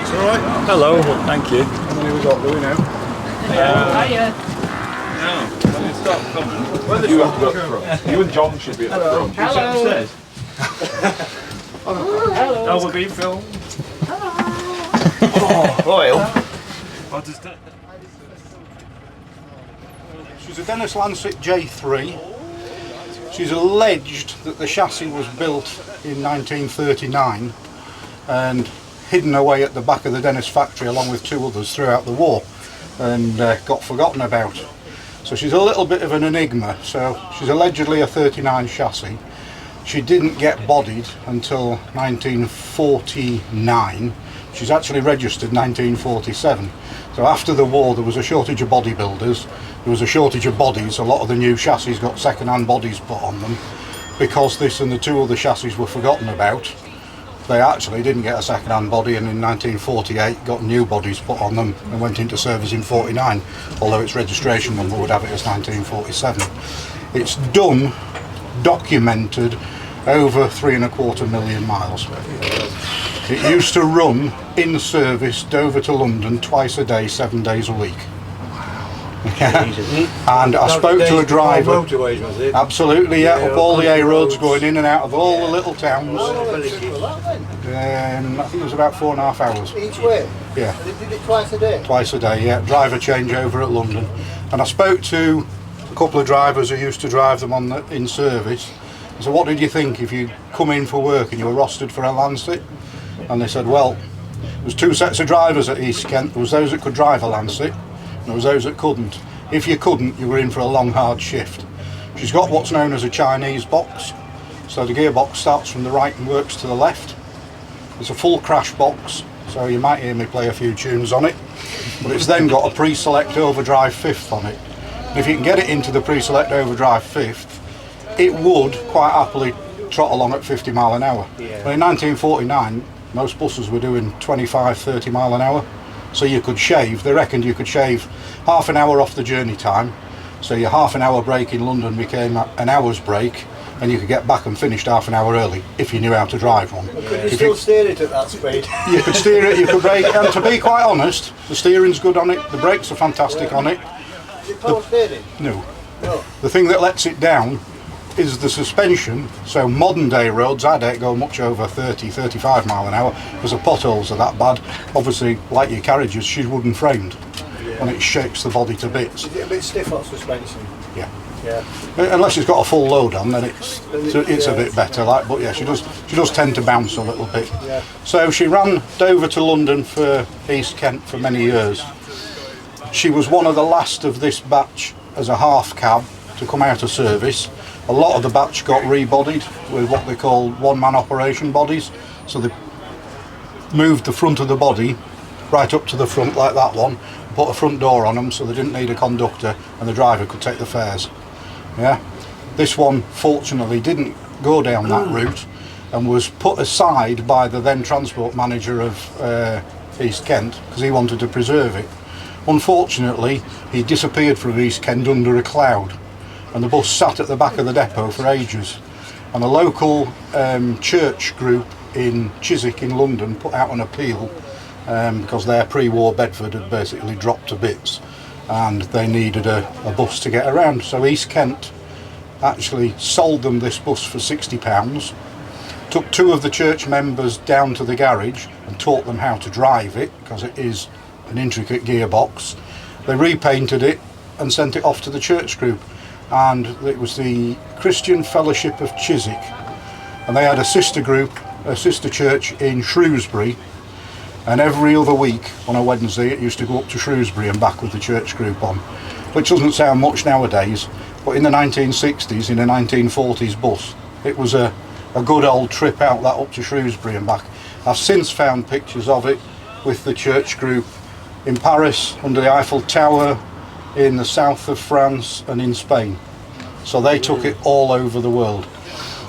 It's all right. Hello, thank you. How many we got? Do we know? Hiya. No. When it starts coming, when you have to go up front. You and John should be at the front. Hello. Hello. Oh, we're being filmed. Oil. She's a Dennis Lancet J3. She's alleged that the chassis was built in 1939 and hidden away at the back of the Dennis factory along with two others throughout the war and got forgotten about. So she's a little bit of an enigma. So she's allegedly a 39 chassis. She didn't get bodied until 1949. She's actually registered 1947. So after the war there was a shortage of bodybuilders, there was a shortage of bodies. A lot of the new chassis got second-hand bodies put on them. Because this and the two other chassis were forgotten about, they actually didn't get a second-hand body, and in 1948 got new bodies put on them and went into service in 49, although its registration number would have it as 1947. It's done, documented, over 3.25 million miles. It used to run in service Dover to London twice a day, 7 days a week. And I spoke to a driver. Motorways, was it? Absolutely, yeah, up all the A roads, going in and out of all the little towns. I think it was about 4.5 hours. Each way? Yeah. They did it twice a day? Twice a day, yeah. Driver changeover at London. And I spoke to a couple of drivers who used to drive them on in service. So what did you think if you come in for work and you were rostered for a Lancet? And they said, well, there was two sets of drivers at East Kent. There was those that could drive a Lancet, and there was those that couldn't. If you couldn't, you were in for a long, hard shift. She's got what's known as a Chinese box. So the gearbox starts from the right and works to the left. It's a full crash box, so you might hear me play a few tunes on it. But it's then got a pre-select overdrive fifth on it. And if you can get it into the pre-select overdrive fifth, it would quite happily trot along at 50 mile an hour. Yeah. But in 1949, most buses were doing 25, 30 mile an hour. So you could shave, they reckoned you could shave half an hour off the journey time. So your half an hour break in London became an hour's break, and you could get back and finished half an hour early if you knew how to drive one. Could you still steer it at that speed? You could steer it, you could brake, and to be quite honest, the steering's good on it, the brakes are fantastic on it. Is it power steering? No. No. The thing that lets it down is the suspension. So modern day roads, I don't go much over 30, 35 mile an hour because the potholes are that bad. Obviously, like your carriages, she's wooden framed, and it shakes the body to bits. Is it a bit stiff on suspension? Yeah. Yeah. Unless it's got a full load on, then it's a bit better. Like, but yeah, she does tend to bounce a little bit. Yeah. So she ran Dover to London for East Kent for many years. She was one of the last of this batch as a half cab to come out of service. A lot of the batch got rebodied with what they call one-man operation bodies. So they moved the front of the body right up to the front like that one, put a front door on them so they didn't need a conductor and the driver could take the fares. Yeah. This one fortunately didn't go down that route and was put aside by the then transport manager of East Kent because he wanted to preserve it. Unfortunately, he disappeared from East Kent under a cloud, and the bus sat at the back of the depot for ages. And a local church group in Chiswick in London put out an appeal because their pre-war Bedford had basically dropped to bits and they needed a bus to get around. So East Kent actually sold them this bus for £60, took two of the church members down to the garage and taught them how to drive it because it is an intricate gearbox. They repainted it and sent it off to the church group, and it was the Christian Fellowship of Chiswick, and they had a sister group, a sister church in Shrewsbury, and every other week on a Wednesday it used to go up to Shrewsbury and back with the church group on, which doesn't sound much nowadays, but in the 1960s, in a 1940s bus, it was a good old trip out that up to Shrewsbury and back. I've since found pictures of it with the church group in Paris, under the Eiffel Tower, in the south of France and in Spain. So they took it all over the world,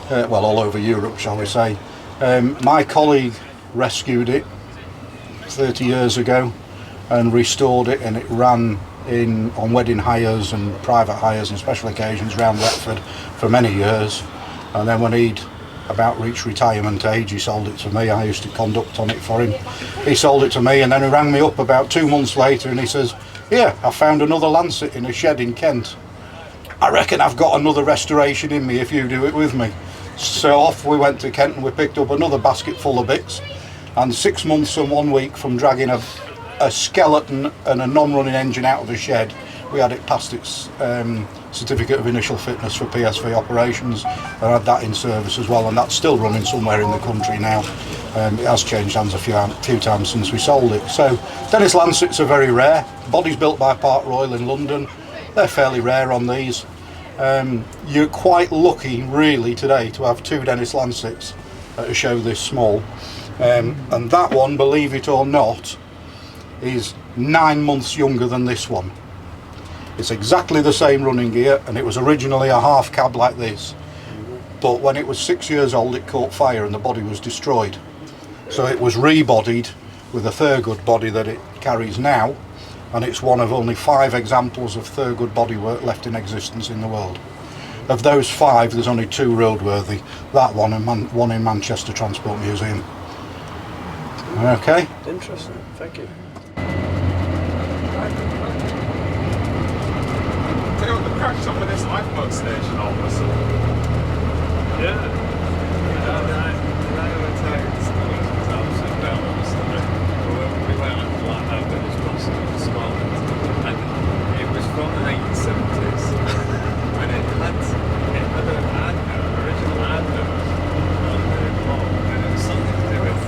well, all over Europe, shall we say. My colleague rescued it 30 years ago and restored it, and it ran on wedding hires and private hires and special occasions around Retford for many years. And then when he'd about reached retirement age, he sold it to me. I used to conduct on it for him. He sold it to me, and then he rang me up about 2 months later and he says, "Yeah, I found another Lancet in a shed in Kent. I reckon I've got another restoration in me if you do it with me." So off we went to Kent and we picked up another basket full of bits, and 6 months and 1 week from dragging a skeleton and a non-running engine out of the shed, we had it past its certificate of initial fitness for PSV operations. I had that in service as well, and that's still running somewhere in the country now. It has changed hands a few times since we sold it. So Dennis Lancets are very rare. Bodies built by Park Royal in London. They're fairly rare on these. You're quite lucky really today to have 2 Dennis Lancets at a show this small. And that one, believe it or not, is 9 months younger than this one. It's exactly the same running gear, and it was originally a half cab like this, but when it was 6 years old it caught fire and the body was destroyed. So it was rebodied with a Thurgood body that it carries now, and it's one of only 5 examples of Thurgood bodywork left in existence in the world. Of those 5, there's only 2 roadworthy, that one and one in Manchester Transport Museum. Okay? Interesting, thank you. Tell you what, the crack's up with this lifeboat station all of a sudden. Yeah. We went on like that, but it was crossing into Scotland, and it was from the 1970s, and it had an advert, original advert on the blog, and it was something to do with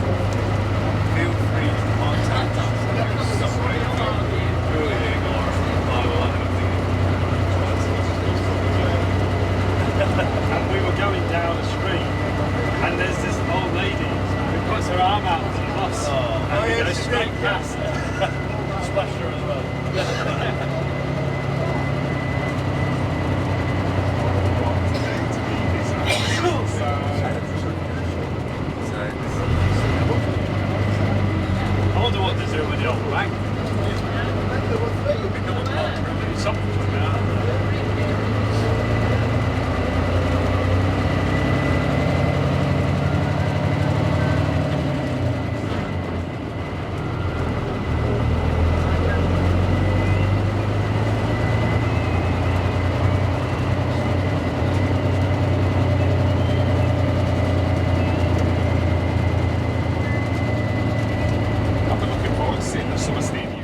feel free to contact us. And it was something like bullying or blah blah blah. And we were going down the street, and there's this old lady who puts her arm out to the bus, and we go straight past her. Splash her as well. I wonder what they're doing with the old bank. Something's coming out. I've been looking forward to seeing the summer steam.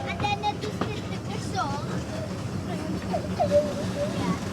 And then they just did the whistle. Yeah.